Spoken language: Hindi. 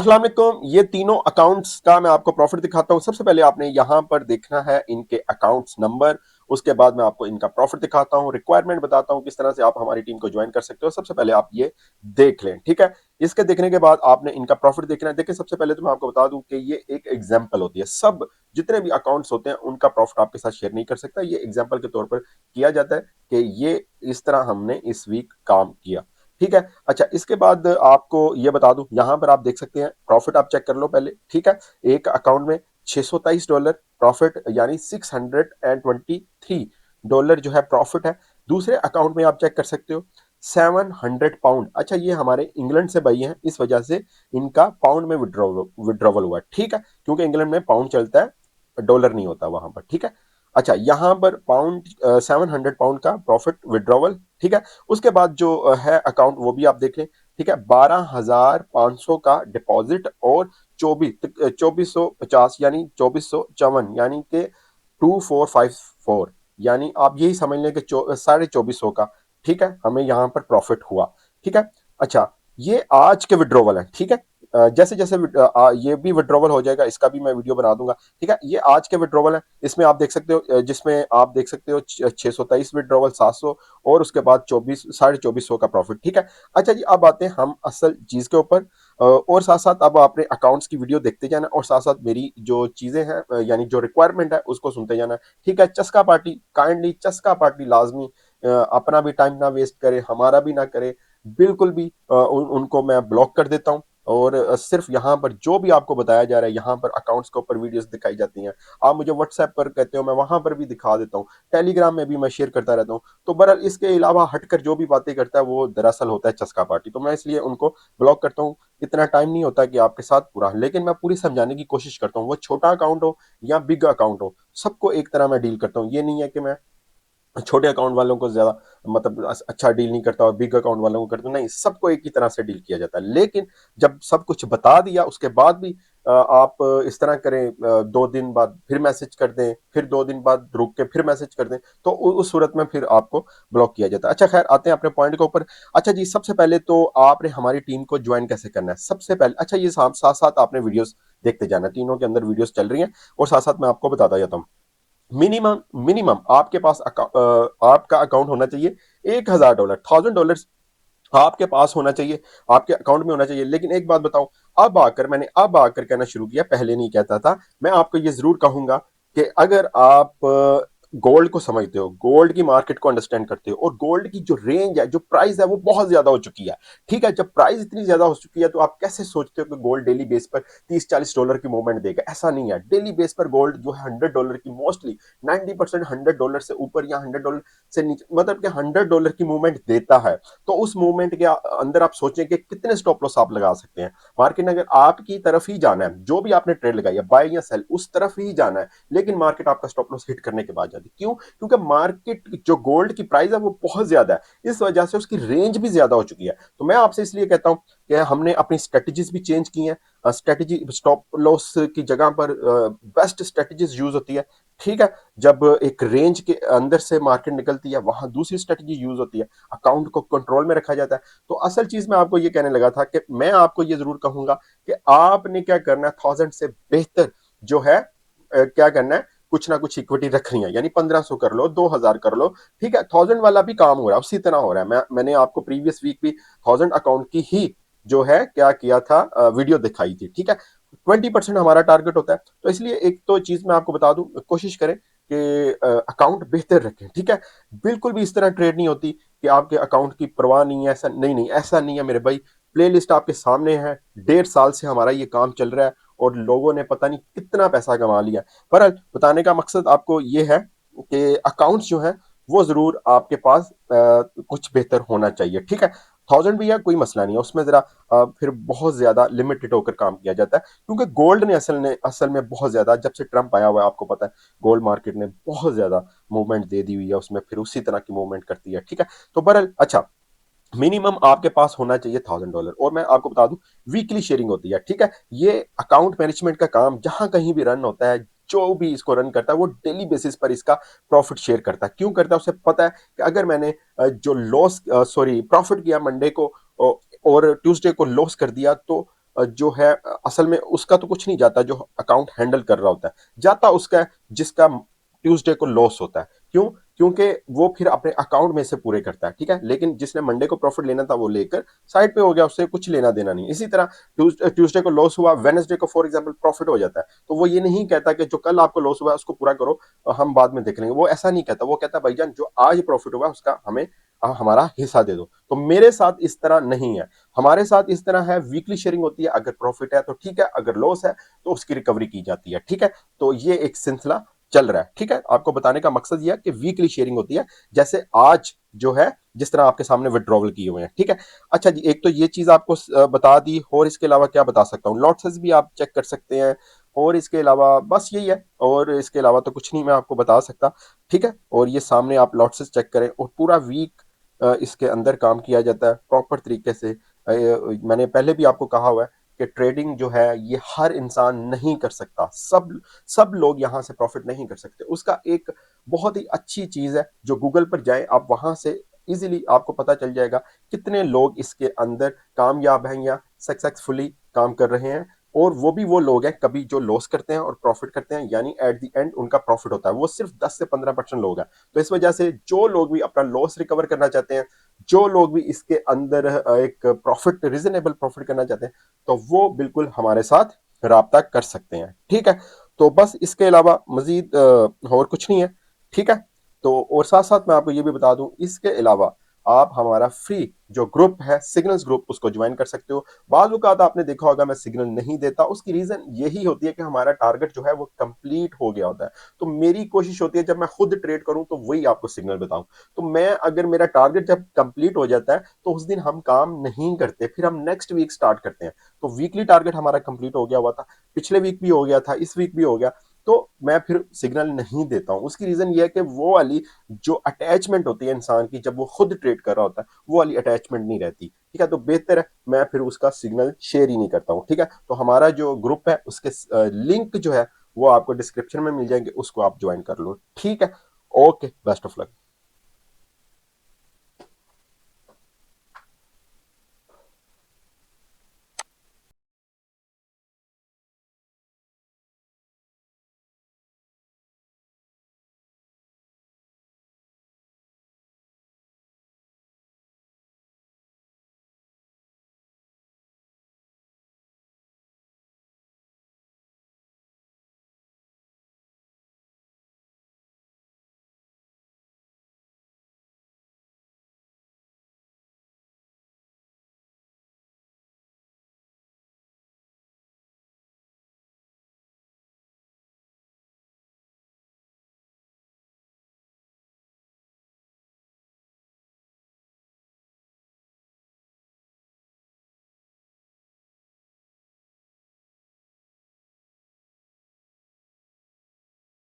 अस्सलाम वालेकुम। ये तीनों अकाउंट्स का मैं आपको प्रॉफिट दिखाता हूं। सबसे पहले आपने यहां पर देखना है इनके अकाउंट्स नंबर, उसके बाद मैं आपको इनका प्रॉफिट दिखाता हूं, रिक्वायरमेंट बताता हूं किस तरह से आप हमारी टीम को ज्वाइन कर सकते हो। सबसे पहले आप ये देख लें, ठीक है। इसके देखने के बाद आपने इनका प्रॉफिट देखना है। देखिए, सबसे पहले तो मैं आपको बता दूं कि ये एक एग्जाम्पल होती है। सब जितने भी अकाउंट्स होते हैं उनका प्रॉफिट आपके साथ शेयर नहीं कर सकता। ये एग्जाम्पल के तौर पर किया जाता है कि ये इस तरह हमने इस वीक काम किया, ठीक है। अच्छा, इसके बाद आपको ये बता दूं, यहां पर आप देख सकते हैं प्रॉफिट, आप चेक कर लो पहले, ठीक है। एक अकाउंट में $623 प्रॉफिट, यानी $623 जो है प्रॉफिट है। दूसरे अकाउंट में आप चेक कर सकते हो £700। अच्छा, ये हमारे इंग्लैंड से भाई हैं, इस वजह से इनका पाउंड में विड्रॉवल हुआ, ठीक है, क्योंकि इंग्लैंड में पाउंड चलता है, डॉलर नहीं होता वहां पर, ठीक है। अच्छा, यहां पर पाउंड £700 का प्रॉफिट विड्रॉवल, ठीक है। उसके बाद जो है अकाउंट वो भी आप देख लें, ठीक है। 12,500 का डिपॉजिट और 2450 यानी 2454 यानी कि 2454, यानी आप यही समझ लें कि 2450 का, ठीक है, हमें यहां पर प्रॉफिट हुआ, ठीक है। अच्छा, ये आज के विड्रॉवल है, ठीक है। जैसे जैसे ये भी विड्रॉवल हो जाएगा, इसका भी मैं वीडियो बना दूंगा, ठीक है। ये आज के विड्रॉवल है, इसमें आप देख सकते हो, जिसमें आप देख सकते हो 623 विड्रॉवल, 700, और उसके बाद 2400 का प्रॉफिट, ठीक है। अच्छा जी, अब आते हैं हम असल चीज के ऊपर, और साथ साथ अब आपने अकाउंट्स की वीडियो देखते जाना, और साथ साथ मेरी जो चीजें हैं, यानी जो रिक्वायरमेंट है उसको सुनते जाना, ठीक है। चस्का पार्टी, काइंडली चस्का पार्टी लाजमी अपना भी टाइम ना वेस्ट करे, हमारा भी ना करे, बिल्कुल भी उनको मैं ब्लॉक कर देता हूं। और सिर्फ यहाँ पर जो भी आपको बताया जा रहा है, यहाँ पर अकाउंट्स के ऊपर वीडियोस दिखाई जाती हैं। आप मुझे व्हाट्सएप पर कहते हो, मैं वहां पर भी दिखा देता हूँ, टेलीग्राम में भी मैं शेयर करता रहता हूँ। तो बहरहाल इसके अलावा हटकर जो भी बातें करता है वो दरअसल होता है चस्का पार्टी, तो मैं इसलिए उनको ब्लॉक करता हूँ। इतना टाइम नहीं होता कि आपके साथ पूरा, लेकिन मैं पूरी समझाने की कोशिश करता हूँ, वो छोटा अकाउंट हो या बिग अकाउंट हो, सबको एक तरह मैं डील करता हूँ। ये नहीं है कि मैं छोटे अकाउंट वालों को ज्यादा मतलब अच्छा डील नहीं करता और बिग अकाउंट वालों को करता हूं। नहीं, सबको एक ही तरह से डील किया जाता है। लेकिन जब सब कुछ बता दिया उसके बाद भी आप इस तरह करें, 2 दिन बाद फिर मैसेज कर दें, फिर 2 दिन बाद रुक के फिर मैसेज कर दें, तो उस सूरत में फिर आपको ब्लॉक किया जाता है। अच्छा, खैर, आते हैं अपने पॉइंट के ऊपर। अच्छा जी, सबसे पहले तो आपने हमारी टीम को ज्वाइन कैसे करना है, सबसे पहले, अच्छा, ये साथ साथ साथ आपने वीडियोस देखते जाना है, तीनों के अंदर वीडियोस चल रही हैं, और साथ साथ मैं आपको बताता जाता हूँ। मिनिमम मिनिमम आपके पास आपका अकाउंट होना चाहिए $1,000, $1,000 आपके पास होना चाहिए, आपके अकाउंट में होना चाहिए। लेकिन एक बात बताऊं, अब आकर कहना शुरू किया, पहले नहीं कहता था। मैं आपको ये जरूर कहूंगा कि अगर आप गोल्ड को समझते हो, गोल्ड की मार्केट को अंडरस्टैंड करते हो, और गोल्ड की जो रेंज है, जो प्राइस है, वो बहुत ज्यादा हो चुकी है, ठीक है। जब प्राइस इतनी ज्यादा हो चुकी है तो आप कैसे सोचते हो कि गोल्ड डेली बेस पर $30-40 की मूवमेंट देगा? ऐसा नहीं है। डेली बेस पर गोल्ड जो है $100 की, मोस्टली 90% $100 से ऊपर या $100 से नीचे, मतलब कि $100 की मूवमेंट देता है। तो उस मूवमेंट के अंदर आप सोचें कि कितने स्टॉप लॉस आप लगा सकते हैं। मार्केट ने अगर आपकी तरफ ही जाना है, जो भी आपने ट्रेड लगाई है, बाय या सेल, उस तरफ ही जाना है, लेकिन मार्केट आपका स्टॉप लॉस हिट करने के बाद जाती है। क्यों? क्योंकि मार्केट जो गोल्ड की प्राइस है वो बहुत ज्यादा है, इस वजह से उसकी रेंज भी ज्यादा हो चुकी है। तो मैं आपसे इसलिए कहता हूं कि हमने अपनी स्ट्रेटजीज भी चेंज की हैं। स्ट्रेटजी स्टॉप लॉस की जगह पर बेस्ट स्ट्रेटजीज यूज होती है, ठीक है। जब एक रेंज के अंदर से मार्केट निकलती है, वहां दूसरी स्ट्रेटजी यूज होती है, अकाउंट को कंट्रोल में रखा जाता है। तो असल चीज मैं आपको ये कहने लगा था कि मैं आपको ये जरूर कहूंगा कि आपने क्या करना है, 1000 से बेहतर जो है क्या करना है, कुछ ना कुछ इक्विटी रखनी है, यानी 1500 कर लो, 2000 कर लो, ठीक है। 1000 वाला भी काम हो रहा है, उसी तरह हो रहा है। मैंने आपको प्रीवियस वीक भी 1000 अकाउंट की ही जो है क्या किया था, वीडियो दिखाई थी, ठीक है। 20% हमारा टारगेट होता है। तो इसलिए एक तो चीज मैं आपको बता दूं, कोशिश करें कि अकाउंट बेहतर रखें, ठीक है। बिल्कुल भी इस तरह ट्रेड नहीं होती कि आपके अकाउंट की परवाह नहीं है, ऐसा नहीं, नहीं ऐसा नहीं है मेरे भाई। प्लेलिस्ट आपके सामने है, 1.5 साल से हमारा ये काम चल रहा है, और लोगों ने पता नहीं कितना पैसा कमा लिया। पर बताने का मकसद आपको ये है कि अकाउंट्स जो है वो जरूर आपके पास कुछ बेहतर होना चाहिए, ठीक है। 1000 भी है, कोई मसला नहीं है उसमें, जरा फिर बहुत ज्यादा लिमिटेड होकर काम किया जाता है, क्योंकि गोल्ड ने असल में बहुत ज्यादा, जब से ट्रंप आया हुआ है, आपको पता है, गोल्ड मार्केट ने बहुत ज्यादा मूवमेंट दे दी हुई है उसमें, फिर उसी तरह की मूवमेंट करती है, ठीक है। तो बहरहाल, अच्छा, मिनिमम आपके पास होना चाहिए $1000। और मैं आपको बता दूं, वीकली शेयरिंग होती है, ठीक है। ये अकाउंट मैनेजमेंट का काम जहां कहीं भी रन होता है, जो भी इसको रन करता है वो डेली बेसिस पर इसका प्रॉफिट शेयर करता है। क्यों करता है? उसे पता है कि अगर मैंने जो लॉस, सॉरी, प्रॉफिट किया मंडे को, और ट्यूसडे को लॉस कर दिया, तो जो है असल में उसका तो कुछ नहीं जाता, जो अकाउंट हैंडल कर रहा होता है जाता उसका है, जिसका ट्यूसडे को लॉस होता है। क्यों? क्योंकि वो फिर अपने अकाउंट में से पूरे करता है, ठीक है, लेकिन जिसने मंडे को प्रॉफिट लेना था वो लेकर साइड पे हो गया, उससे कुछ लेना देना नहीं। इसी तरह ट्यूसडे को लॉस हुआ, वेडनेसडे को फॉर एग्जांपल प्रॉफिट हो जाता है, तो वो ये नहीं कहता कि जो कल आपको लॉस हुआ उसको पूरा करो, हम बाद में देख लेंगे, वो ऐसा नहीं कहता। वो कहता भाईजान जो आज प्रॉफिट हुआ उसका हमें हमारा हिस्सा दे दो। तो मेरे साथ इस तरह नहीं है, हमारे साथ इस तरह है, वीकली शेयरिंग होती है, अगर प्रॉफिट है तो ठीक है, अगर लॉस है तो उसकी रिकवरी की जाती है, ठीक है। तो ये एक सिलसिला चल रहा है, ठीक है। आपको बताने का मकसद यह है कि वीकली शेयरिंग होती है, जैसे आज जो है जिस तरह आपके सामने विड्रॉवल किए हुए हैं, ठीक है। अच्छा जी, एक तो ये चीज आपको बता दी, और इसके अलावा क्या बता सकता हूँ, लॉट्स भी आप चेक कर सकते हैं, और इसके अलावा बस यही है, और इसके अलावा तो कुछ नहीं मैं आपको बता सकता, ठीक है। और ये सामने आप लॉट्स चेक करें, और पूरा वीक इसके अंदर काम किया जाता है प्रॉपर तरीके से। मैंने पहले भी आपको कहा हुआ है कि ट्रेडिंग जो है ये हर इंसान नहीं कर सकता, सब सब लोग यहाँ से प्रॉफिट नहीं कर सकते। उसका एक बहुत ही अच्छी चीज है, जो गूगल पर जाए आप वहां से इजीली आपको पता चल जाएगा कितने लोग इसके अंदर कामयाब हैं या सक्सेसफुली काम कर रहे हैं। और वो भी वो लोग हैं कभी जो लॉस करते हैं और प्रॉफिट करते हैं, यानी एट द एंड उनका प्रॉफिट होता है, वो सिर्फ 10 से 15% लोग हैं। तो इस वजह से जो लोग भी अपना लॉस रिकवर करना चाहते हैं, जो लोग भी इसके अंदर एक प्रॉफिट, रीजनेबल प्रॉफिट करना चाहते हैं, तो वो बिल्कुल हमारे साथ राब्ता कर सकते हैं, ठीक है। तो बस इसके अलावा मजीद और कुछ नहीं है, ठीक है। तो और साथ साथ मैं आपको ये भी बता दूं, इसके अलावा आप हमारा फ्री जो ग्रुप है सिग्नल्स ग्रुप, उसको ज्वाइन कर सकते हो। बाज़ औक़ात आपने देखा होगा मैं सिग्नल नहीं देता, उसकी रीजन यही होती है कि हमारा टारगेट जो है वो कंप्लीट हो गया होता है। तो मेरी कोशिश होती है जब मैं खुद ट्रेड करूं तो वही आपको सिग्नल बताऊं। तो मैं अगर मेरा टारगेट जब कंप्लीट हो जाता है तो उस दिन हम काम नहीं करते, फिर हम नेक्स्ट वीक स्टार्ट करते हैं। तो वीकली टारगेट हमारा कंप्लीट हो गया हुआ था, पिछले वीक भी हो गया था, इस वीक भी हो गया, तो मैं फिर सिग्नल नहीं देता हूं। उसकी रीजन ये है कि वो वाली जो अटैचमेंट होती है इंसान की जब वो खुद ट्रेड कर रहा होता है, वो वाली अटैचमेंट नहीं रहती, ठीक है। तो बेहतर है मैं फिर उसका सिग्नल शेयर ही नहीं करता हूँ, ठीक है। तो हमारा जो ग्रुप है उसके लिंक जो है वो आपको डिस्क्रिप्शन में मिल जाएंगे, उसको आप ज्वाइन कर लो, ठीक है। Okay, best of luck.